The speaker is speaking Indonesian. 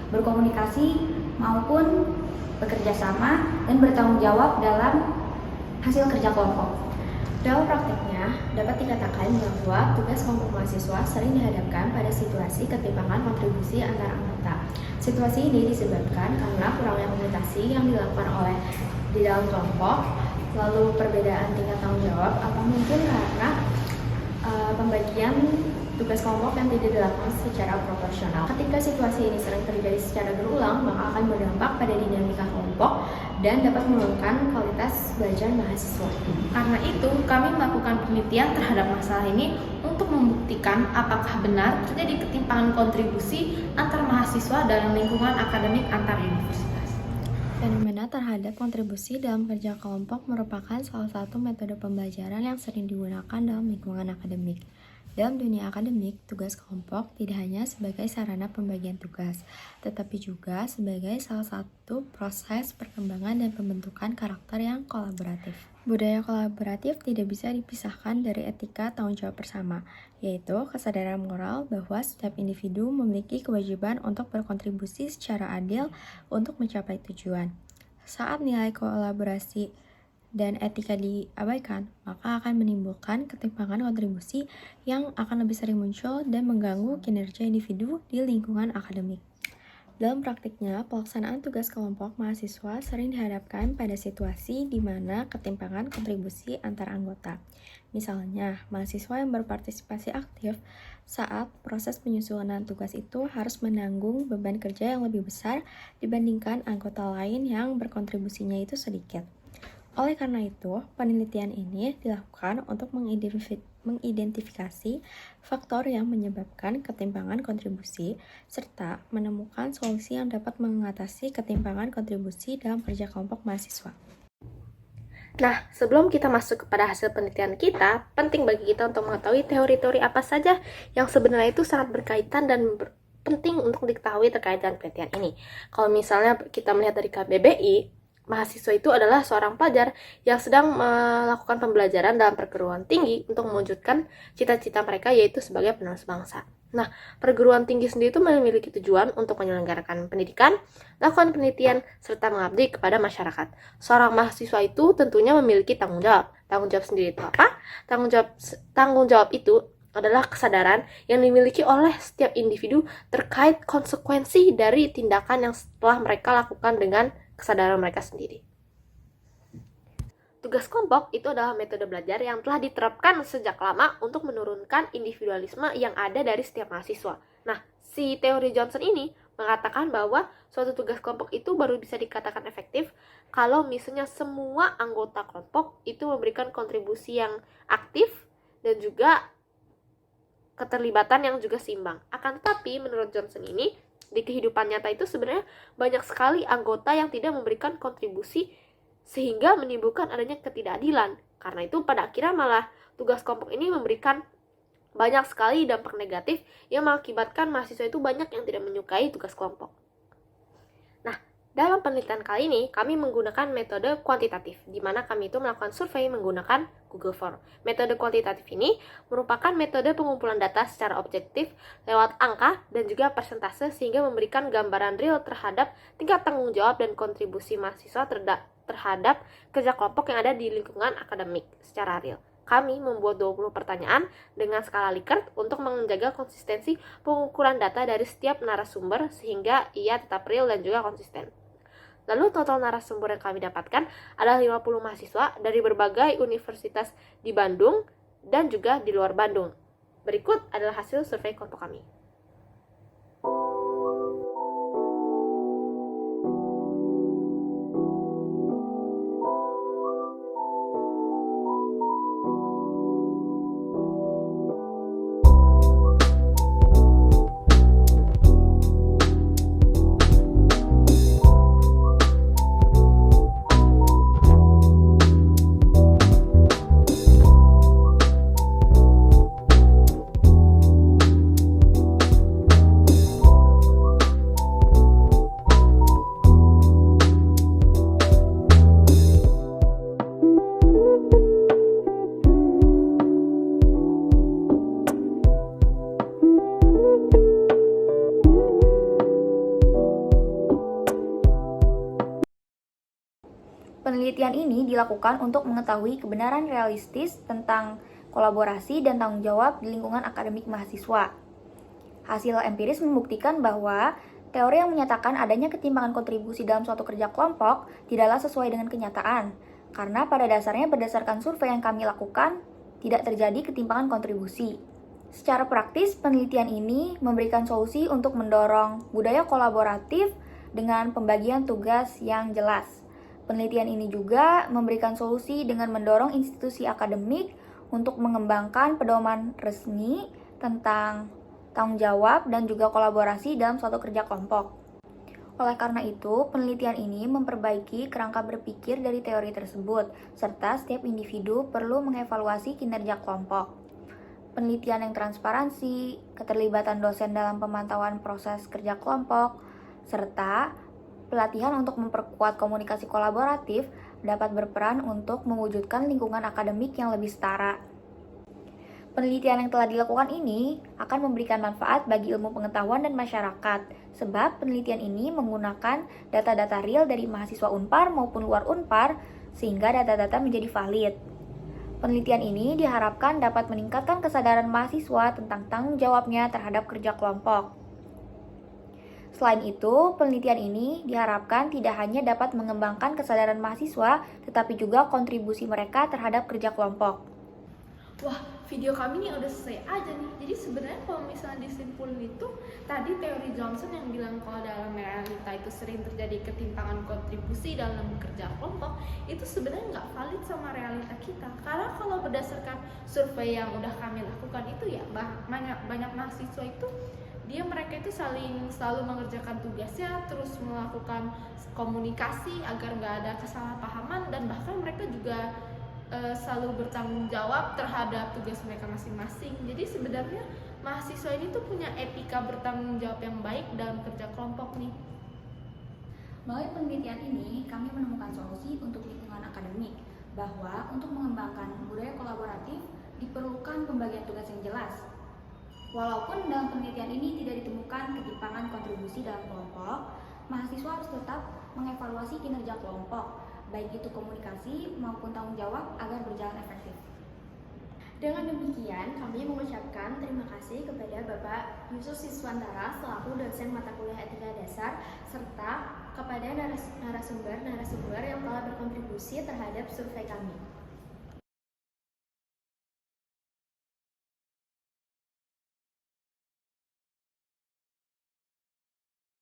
berkomunikasi maupun bekerja sama dan bertanggung jawab dalam hasil kerja kelompok. Dalam praktiknya, dapat dikatakan bahwa tugas kelompok mahasiswa sering dihadapkan pada situasi ketimpangan kontribusi antar anggota. Situasi ini disebabkan karena kurangnya komunikasi yang dilakukan di dalam kelompok, lalu perbedaan tingkat tanggung jawab, atau mungkin karena pembagian tugas kelompok yang tidak dilakukan secara proporsional. Ketika situasi ini sering terjadi secara berulang, maka akan berdampak pada dinamika kelompok dan dapat menurunkan kualitas belajar mahasiswa. Karena itu, kami melakukan penelitian terhadap masalah ini untuk membuktikan apakah benar terjadi ketimpangan kontribusi antar mahasiswa dalam lingkungan akademik antar universitas. Fenomena terhadap kontribusi dalam kerja kelompok merupakan salah satu metode pembelajaran yang sering digunakan dalam lingkungan akademik. Dalam dunia akademik, tugas kelompok tidak hanya sebagai sarana pembagian tugas, tetapi juga sebagai salah satu proses perkembangan dan pembentukan karakter yang kolaboratif. Budaya kolaboratif tidak bisa dipisahkan dari etika tanggung jawab bersama, yaitu kesadaran moral bahwa setiap individu memiliki kewajiban untuk berkontribusi secara adil untuk mencapai tujuan. Saat nilai kolaborasi dan etika diabaikan, maka akan menimbulkan ketimpangan kontribusi yang akan lebih sering muncul dan mengganggu kinerja individu di lingkungan akademik. Dalam praktiknya, pelaksanaan tugas kelompok mahasiswa sering dihadapkan pada situasi di mana ketimpangan kontribusi antar anggota. Misalnya, mahasiswa yang berpartisipasi aktif saat proses penyusunan tugas itu harus menanggung beban kerja yang lebih besar dibandingkan anggota lain yang berkontribusinya itu sedikit. Oleh karena itu, penelitian ini dilakukan untuk mengidentifikasi faktor yang menyebabkan ketimpangan kontribusi, serta menemukan solusi yang dapat mengatasi ketimpangan kontribusi dalam kerja kelompok mahasiswa. Nah, sebelum kita masuk kepada hasil penelitian kita, penting bagi kita untuk mengetahui teori-teori apa saja yang sebenarnya itu sangat berkaitan dan penting untuk diketahui terkait dengan penelitian ini. Kalau misalnya kita melihat dari KBBI, mahasiswa itu adalah seorang pelajar yang sedang melakukan pembelajaran dalam perguruan tinggi untuk mewujudkan cita-cita mereka, yaitu sebagai penerus bangsa. Nah, perguruan tinggi sendiri itu memiliki tujuan untuk menyelenggarakan pendidikan, melakukan penelitian, serta mengabdi kepada masyarakat. Seorang mahasiswa itu tentunya memiliki tanggung jawab. Tanggung jawab sendiri itu apa? Tanggung jawab itu adalah kesadaran yang dimiliki oleh setiap individu terkait konsekuensi dari tindakan yang telah mereka lakukan dengan kesadaran mereka sendiri. Tugas kelompok itu adalah metode belajar yang telah diterapkan sejak lama untuk menurunkan individualisme yang ada dari setiap mahasiswa. Nah, si teori Johnson ini mengatakan bahwa suatu tugas kelompok itu baru bisa dikatakan efektif kalau misalnya semua anggota kelompok itu memberikan kontribusi yang aktif dan juga keterlibatan yang juga seimbang. Akan tetapi, menurut Johnson ini, di kehidupan nyata itu sebenarnya banyak sekali anggota yang tidak memberikan kontribusi sehingga menimbulkan adanya ketidakadilan. Karena itu pada akhirnya malah tugas kelompok ini memberikan banyak sekali dampak negatif yang mengakibatkan mahasiswa itu banyak yang tidak menyukai tugas kelompok. Nah, dalam penelitian kali ini kami menggunakan metode kuantitatif, di mana kami itu melakukan survei menggunakan Google Form. Metode kuantitatif ini merupakan metode pengumpulan data secara objektif lewat angka dan juga persentase sehingga memberikan gambaran real terhadap tingkat tanggung jawab dan kontribusi mahasiswa terhadap kerja kelompok yang ada di lingkungan akademik secara real. Kami membuat 20 pertanyaan dengan skala Likert untuk menjaga konsistensi pengukuran data dari setiap narasumber sehingga ia tetap real dan juga konsisten. Lalu total narasumber yang kami dapatkan adalah 50 mahasiswa dari berbagai universitas di Bandung dan juga di luar Bandung. Berikut adalah hasil survei kelompok kami. Penelitian ini dilakukan untuk mengetahui kebenaran realistis tentang kolaborasi dan tanggung jawab di lingkungan akademik mahasiswa. Hasil empiris membuktikan bahwa teori yang menyatakan adanya ketimpangan kontribusi dalam suatu kerja kelompok tidaklah sesuai dengan kenyataan, karena pada dasarnya berdasarkan survei yang kami lakukan, tidak terjadi ketimpangan kontribusi. Secara praktis, penelitian ini memberikan solusi untuk mendorong budaya kolaboratif dengan pembagian tugas yang jelas. Penelitian ini juga memberikan solusi dengan mendorong institusi akademik untuk mengembangkan pedoman resmi tentang tanggung jawab dan juga kolaborasi dalam suatu kerja kelompok. Oleh karena itu, penelitian ini memperbaiki kerangka berpikir dari teori tersebut, serta setiap individu perlu mengevaluasi kinerja kelompok. Penelitian yang transparansi, keterlibatan dosen dalam pemantauan proses kerja kelompok, serta pelatihan untuk memperkuat komunikasi kolaboratif dapat berperan untuk mewujudkan lingkungan akademik yang lebih setara. Penelitian yang telah dilakukan ini akan memberikan manfaat bagi ilmu pengetahuan dan masyarakat, sebab penelitian ini menggunakan data-data real dari mahasiswa Unpar maupun luar Unpar, sehingga data-data menjadi valid. Penelitian ini diharapkan dapat meningkatkan kesadaran mahasiswa tentang tanggung jawabnya terhadap kerja kelompok. Selain itu, penelitian ini diharapkan tidak hanya dapat mengembangkan kesadaran mahasiswa, tetapi juga kontribusi mereka terhadap kerja kelompok. Wah, video kami ini udah selesai aja nih. Jadi sebenarnya kalau misalnya disimpulin itu, tadi teori Johnson yang bilang kalau dalam realita itu sering terjadi ketimpangan kontribusi dalam kerja kelompok, itu sebenarnya nggak valid sama realita kita. Karena kalau berdasarkan survei yang udah kami lakukan itu ya, banyak mahasiswa itu mereka itu selalu mengerjakan tugasnya, terus melakukan komunikasi agar nggak ada kesalahpahaman, dan bahkan mereka juga selalu bertanggung jawab terhadap tugas mereka masing-masing. Jadi sebenarnya mahasiswa ini tuh punya etika bertanggung jawab yang baik dalam kerja kelompok nih. Melalui penelitian ini, kami menemukan solusi untuk lingkungan akademik, bahwa untuk mengembangkan budaya kolaboratif diperlukan pembagian tugas yang jelas. Walaupun dalam penelitian ini tidak ditemukan ketimpangan kontribusi dalam kelompok, mahasiswa harus tetap mengevaluasi kinerja kelompok, baik itu komunikasi maupun tanggung jawab agar berjalan efektif. Dengan demikian, kami mengucapkan terima kasih kepada Bapak Yusuf Siswantara selaku dosen mata kuliah Etika Dasar, serta kepada narasumber yang telah berkontribusi terhadap survei kami.